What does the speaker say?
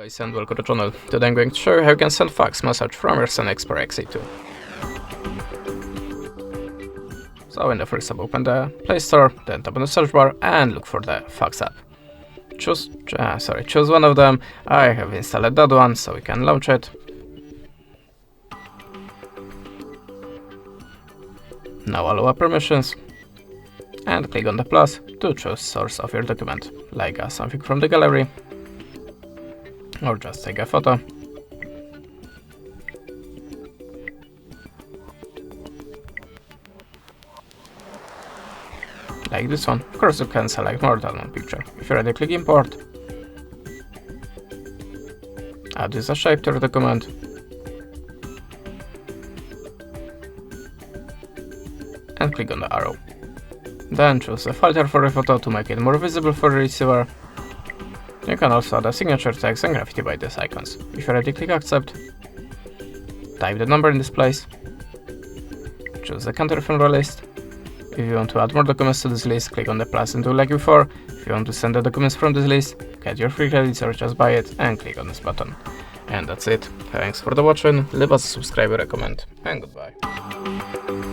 Guys, and welcome to the channel. Today I'm going to show you how you can send fax message from your SONY Xperia XA2. So in the first step, open the Play Store, then tap on the search bar and look for the fax app. Choose one of them. I have installed that one, so we can launch it. Now allow permissions and click on the plus to choose source of your document, like something from the gallery, or just take a photo. Like this one. Of course you can select more than one picture. If you're ready, click import. Add this shape to your document. And click on the arrow. Then choose a filter for the photo to make it more visible for the receiver. You can also add a signature text and graffiti by these icons. If you're ready, click accept. Type the number in this place. Choose the country from the list. If you want to add more documents to this list, click on the plus and do like before. If you want to send the documents from this list, get your free credits or just buy it and click on this button. And that's it. Thanks for the watching, leave us a subscribe or a comment, and goodbye.